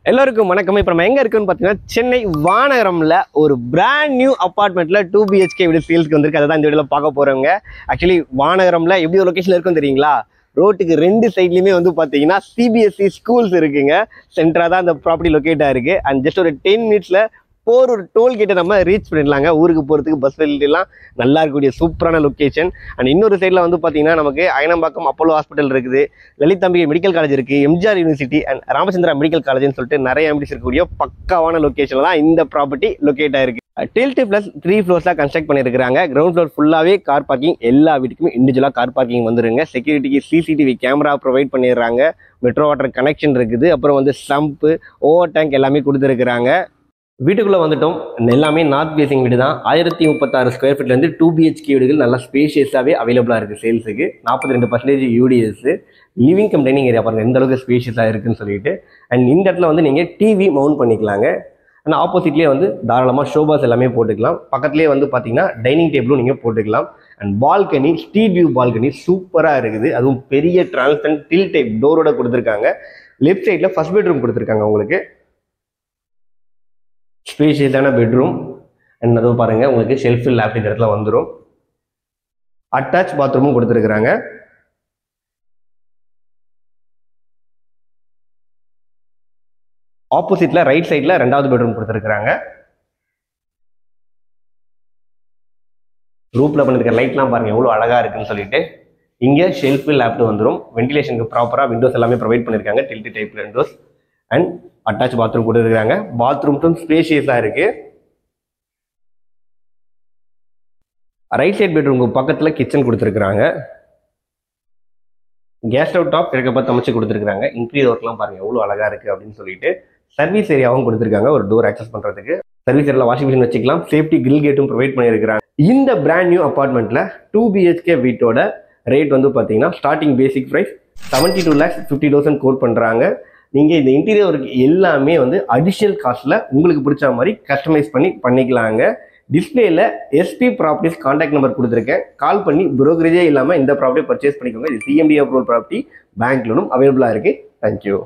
எல்லோருக்கும் வணக்கம். இப்போ நம்ம எங்கே இருக்குன்னு பார்த்தீங்கன்னா சென்னை வானகரமில் ஒரு பிராண்ட் நியூ அப்பார்ட்மெண்ட்டில் 2 BHK வீடு சேல்ஸ்க்கு வந்திருக்கு. அதை தான் இந்த வீடியோவில் பார்க்க போகிறவங்க. ஆக்சுவலி வானகரமில் எப்படி ஒரு லொக்கேஷன் இருக்குன்னு தெரியுங்களா? ரோட்டுக்கு 2 சைட்லையுமே வந்து பார்த்தீங்கன்னா CBSE ஸ்கூல்ஸ் இருக்குங்க. சென்டராக தான் அந்த ப்ராப்பர்ட்டி லொக்கேட்டாக இருக்குது. அண்ட் ஜஸ்ட் ஒரு 10 மினிட்ஸில் ஒரு டோல்கேட்டை நம்ம ரீச் பண்ணிடலாங்க. ஊருக்கு போகிறதுக்கு பஸ் ஃபெசிலிட்டிலாம் நல்லா இருக்கக்கூடிய சூப்பரான லொக்கேஷன். அண்ட் இன்னொரு சைடில் வந்து பார்த்தீங்கன்னா நமக்கு அயனம்பாக்கம் அப்போலோ ஹாஸ்பிட்டல் இருக்குது, லலிதாம்பிகை மெடிக்கல் காலேஜ் இருக்குது, MGR university and Ramachandra medical காலேஜ்னு சொல்லிட்டு நிறைய எம்டிஸ் இருக்கக்கூடிய பக்காவான லொக்கேஷனில் தான் இந்த ப்ராப்பர்ட்டி லொக்கேட் ஆயிருக்கு. டில்ட் ப்ளஸ் 3 ஃப்ளோர்ஸாக கன்ஸ்ட்ரக்ட் பண்ணியிருக்காங்க. கிரவுண்ட் ஃப்ளோர் ஃபுல்லாகவே கார் பார்க்கிங், எல்லா வீட்டுக்குமே இண்டிவிஜுவலாக கார் பார்க்கிங் வந்துருங்க. செக்யூரிட்டிக்கு CCTV கேமரா ப்ரொவைட் பண்ணிடுறாங்க. மெட்ரோ வாட்டர் கனெக்ஷன் இருக்குது. அப்புறம் வந்து சம்பு, ஓவர் டேங்க் எல்லாமே கொடுத்துருக்குறாங்க. வீட்டுக்குள்ளே வந்துட்டோம். எல்லாமே நார்த் ஃபேசிங் வீடு தான். 1036 ஸ்கொயர் ஃபீட்லேருந்து 2 BHK வீடுகள் நல்லா ஸ்பேஷியஸாகவே அவைலபிளாக இருக்குது சேல்ஸுக்கு. 42% UDS. Living come dining area பாருங்கள் எந்த அளவுக்கு ஸ்பேஷியஸாக இருக்குன்னு சொல்லிட்டு. அண்ட் இந்த இடத்துல வந்து நீங்கள் டிவி மவுண்ட் பண்ணிக்கலாங்க. அண்ட் ஆப்போசிட்லேயே வந்து தாராளமாக ஷோபாஸ் எல்லாமே போட்டுக்கலாம். பக்கத்துலேயே வந்து பார்த்தீங்கன்னா டைனிங் டேபிளும் நீங்கள் போட்டுக்கலாம். And balcony, street view balcony சூப்பராக இருக்குது. அதுவும் பெரிய டிரான்ஸ்பரண்ட் டில் டைப் டோரோட கொடுத்துருக்காங்க. லெஃப்ட் சைடில் ஃபர்ஸ்ட் பெட்ரூம் கொடுத்துருக்காங்க உங்களுக்கு. ஸ்பேஷியஸான பெட்ரூம். அண்ட் அதுவும் பாருங்கள் உங்களுக்கு ஷெல்ஃப் லேப் இந்த இடத்துல வந்துடும். அட்டாச் பாத்ரூமும் கொடுத்துருக்குறாங்க. ஆப்போசிட்ல ரைட் சைடில் 2வது பெட்ரூம் கொடுத்துருக்குறாங்க. ரூப்ல பண்ணிருக்க லைட்லாம் பாருங்க எவ்வளோ அழகா இருக்குன்னு சொல்லிட்டு. இங்கே ஷெல்ஃப் லேப்ட் வந்துடும். வென்டிலேஷனுக்கு ப்ராப்பராக விண்டோஸ் எல்லாமே ப்ரொவைட் பண்ணியிருக்காங்க. Tilt type windows. And attach bathroom கொடுத்துருக்காங்க. பாத்ரூம் ஸ்பேஷியஸாக இருக்கு. ரைட் சைட் பெட்ரூமுக்கு பக்கத்தில் கிச்சன் கொடுத்துருக்குறாங்க. கேஸ் ஸ்டவ் டாப் இருக்க பார்த்து அமைச்சு கொடுத்துருக்காங்க. இன்டீரியர் ஒர்க்லாம் பாருங்க எவ்வளோ அழகா இருக்கு அப்படின்னு சொல்லிட்டு. சர்வீஸ் ஏரியாவும் கொடுத்துருக்காங்க ஒரு டோர் ஆக்சஸ் பண்ணுறதுக்கு. சர்வீஸ் ஏரியாவில் வாஷிங் மிஷின் வச்சுக்கலாம். சேஃப்டி கிரில் கேட்டும் ப்ரொவைட் பண்ணியிருக்கிறாங்க. இந்த பிராண்ட் நியூ அப்பார்ட்மெண்ட்டில் 2 BHK வீட்டோட ரேட் வந்து பார்த்தீங்கன்னா ஸ்டார்டிங் பேசிக் ப்ரைஸ் 72,50,000 கோட் பண்ணுறாங்க. நீங்கள் இந்த இன்டீரியர் ஒர்க் எல்லாமே வந்து அடிஷனல் காஸ்ட்டில் உங்களுக்கு பிடிச்ச மாதிரி கஸ்டமைஸ் பண்ணிக்கலாங்க. டிஸ்பிளேல SP ப்ராப்பர்ட்டிஸ் கான்டாக்ட் நம்பர் கொடுத்துருக்கேன். கால் பண்ணி புரோக்கரேஜே இல்லாமல் இந்த ப்ராப்பர்ட்டியை பர்ச்சேஸ் பண்ணிக்கோங்க. இது CMD அப்ரூவல் ப்ராப்பர்ட்டி. பேங்க் லோனும் அவைலபிளாக இருக்குது. தேங்க்யூ.